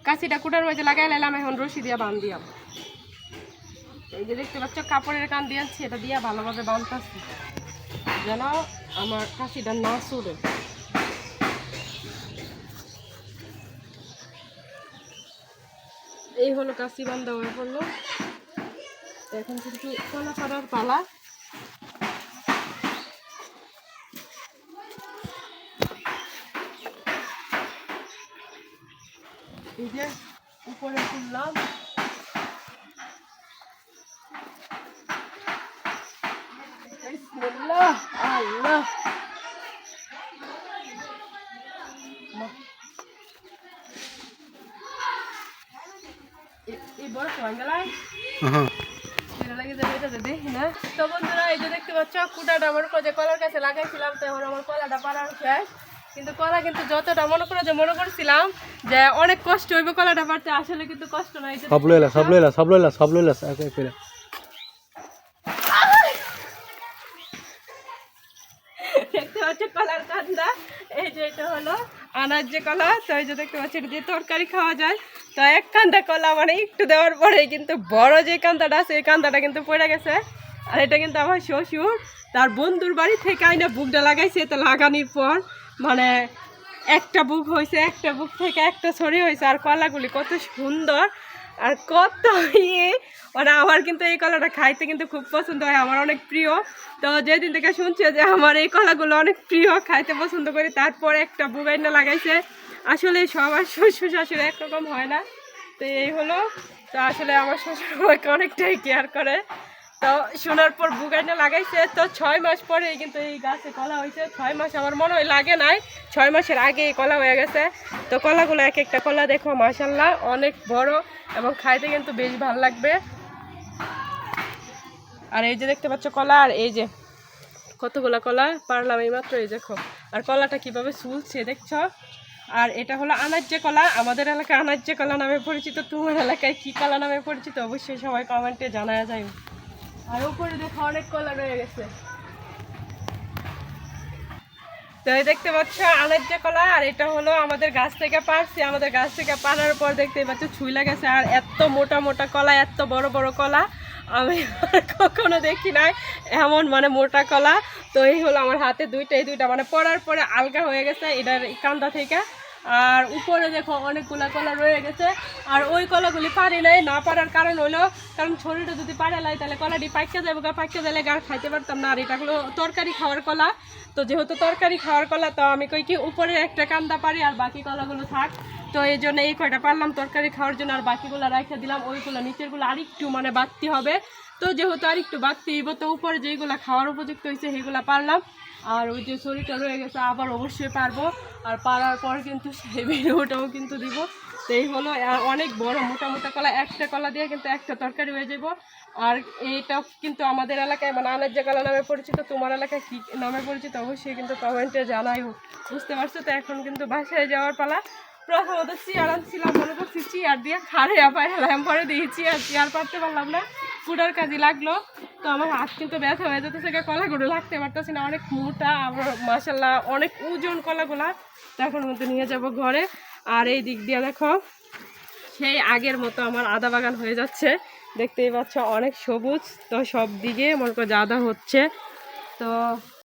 কাশিটা কুটার মাঝে লাগাই লাইলাম, এখন রশি দিয়ে বান দিয়াম। এই যে দেখতে পাচ্ছ কাপড়ের কান দিয়ে আনছি, এটা দিয়ে ভালোভাবে বাঁধতেছি যেন আমার কাশিটা না ছুড়ে। এই হলো কাশি বান্ধা হয়ে পড়লো। এখন কিন্তু কলা পাড়ার পালা। এই যে উপরে তুললাম, আল্লাহ এই বড় গেলাম দেখি না। তো বন্ধুরা এই যে দেখতে পাচ্ছ কুটাটা আমার যে কলার কাছে লাগাইছিলাম, তো এখন আমার কলাটা পাড়ার শেষ। কিন্তু কলা কিন্তু যতটা মনে করছিলাম যে অনেক কষ্ট হইব কলাটা পাড়তে, আসলে কিন্তু কষ্ট নাই। সব লইলা দেখতে পাচ্ছ কলার কান্দা। এই যে এটা হলো আনার যে কলা, তো এই যে দেখতে পাচ্ছি এটা দিয়ে তরকারি খাওয়া যায়। তো এক কান্দা কলা মানে একটু দেওয়ার পরে কিন্তু বড় যে কান্দাটা আছে এই কান্দাটা কিন্তু পড়ে গেছে। আর এটা কিন্তু আমার শ্বশুর তার বন্ধুর বাড়ি থেকে আইনা বুকটা লাগাইছে। তো লাগানোর পর মানে একটা বুক হয়েছে, একটা বুক থেকে একটা ছড়ি হয়েছে। আর কলাগুলি কত সুন্দর আর কত মানে আমার কিন্তু এই কলাটা খাইতে কিন্তু খুব পছন্দ হয়, আমার অনেক প্রিয়। তো যেদিন থেকে শুনছে যে আমার এই কলাগুলো অনেক প্রিয়, খাইতে পছন্দ করি, তারপরে একটা বুক আইনা লাগাইছে। আসলে সবার শ্বশুর শাশুড়ি একরকম হয় না। তো এই হলো, তো আসলে আমার শ্বশুর আমাকে অনেকটাই কেয়ার করে। তো শোনার পর বুগাইনা লাগাইছে। তো 6 মাস পরে কিন্তু এই গাছে কলা হয়েছে। 6 মাস আমার মনে হয় লাগে নাই, 6 মাসের আগে এই কলা হয়ে গেছে। তো কলাগুলো এক একটা কলা দেখো মাশাল্লাহ অনেক বড় এবং খাইতে কিন্তু বেশ ভালো লাগবে। আর এই যে দেখতে পাচ্ছ কলা, আর এই যে কতগুলো কলা পারলাম এই মাত্র, এই দেখো। আর কলাটা কিভাবে ঝুলছে দেখছো। আর এটা হলো আনাজ্জে কলা, আমাদের এলাকায় আনাজ্জে কলা নামে পরিচিত। তোমার এলাকায় কি কলা নামে পরিচিত অবশ্যই সবাই কমেন্টে জানা যায়। আর উপরে দেখো অনেক কলা রয়ে গেছে। তো এই দেখতে পাচ্ছ আনাজ্জে কলা, আর এটা হলো আমাদের গাছ থেকে পারছি। আমাদের গাছ থেকে পারার পর দেখতে পাচ্ছ ছুঁইলা গেছে। আর এত মোটা মোটা কলা, এত বড় বড় কলা আমি কখনো দেখি নাই, এমন মানে মোটা কলা। তো এই হলো আমার হাতে দুইটা, এই দুইটা মানে পড়ার পরে আলগা হয়ে গেছে এটার কান্দা থেকে। আর উপরে দেখো অনেকগুলা কলা রয়ে গেছে। আর ওই কলাগুলি পারি নাই, না পারার কারণ হলো কারণ শরীরটা যদি পাড়া লাই তাহলে কলাটি পাইকা যাবো, পাইকা যাইলে গাছ খাইতে পারতাম না। আর এটা হলো তরকারি খাওয়ার কলা। তো যেহেতু তরকারি খাওয়ার কলা, তো আমি কই কি উপরে একটা কান্দা পারি আর বাকি কলাগুলো থাক। তো এই জন্য এই কয়টা পারলাম তরকারি খাওয়ার জন্য, আর বাকিগুলো রাখা দিলাম। ওইগুলো নিচেরগুলো আরেকটু মানে বাড়তি হবে। তো যেহেতু আরেকটু বাড়তি হইব, তো উপরে যেগুলো খাওয়ার উপযুক্ত হয়েছে সেগুলো পারলাম। আর ওই যে শরীরটা রয়ে গেছে আবার অবশ্যই পারবো। আর পারার পর কিন্তু সেই ভিডিওটাও কিন্তু দিব। তো এই হলো অনেক বড় মোটা মোটা কলা, একটা কলা দিয়ে কিন্তু একটা তরকারি হয়ে যাব। আর এইটা কিন্তু আমাদের এলাকায় মানে আনাজ্জে কলা নামে পরিচিত। তোমার এলাকায় কী নামে পরিচিত অবশ্যই কিন্তু কমেন্টে জানাই হোক, বুঝতে পারছো। তো এখন কিন্তু বাসায় যাওয়ার পালা। প্রথমত চেয়ার আনছিলাম, মনে করছি চেয়ার দিয়ে খাড়ে পাইলাম, পরে দিয়েছি আর চেয়ার পারতে পারলাম না, ফুটার কাজে লাগলো। তো আমার হাত কিন্তু ব্যথা হয়ে যেতেছে, কলাগুলো লাগতে পারতেছি না, অনেক মোটা আবার মাশাল্লাহ অনেক ওজন কলাগুলা। তো এখন মতো নিয়ে যাব ঘরে। আর এই দিক দিয়ে দেখো সেই আগের মতো আমার আদা বাগান হয়ে যাচ্ছে, দেখতেই পাচ্ছ অনেক সবুজ। তো সব দিকে মনে করো আদা হচ্ছে। তো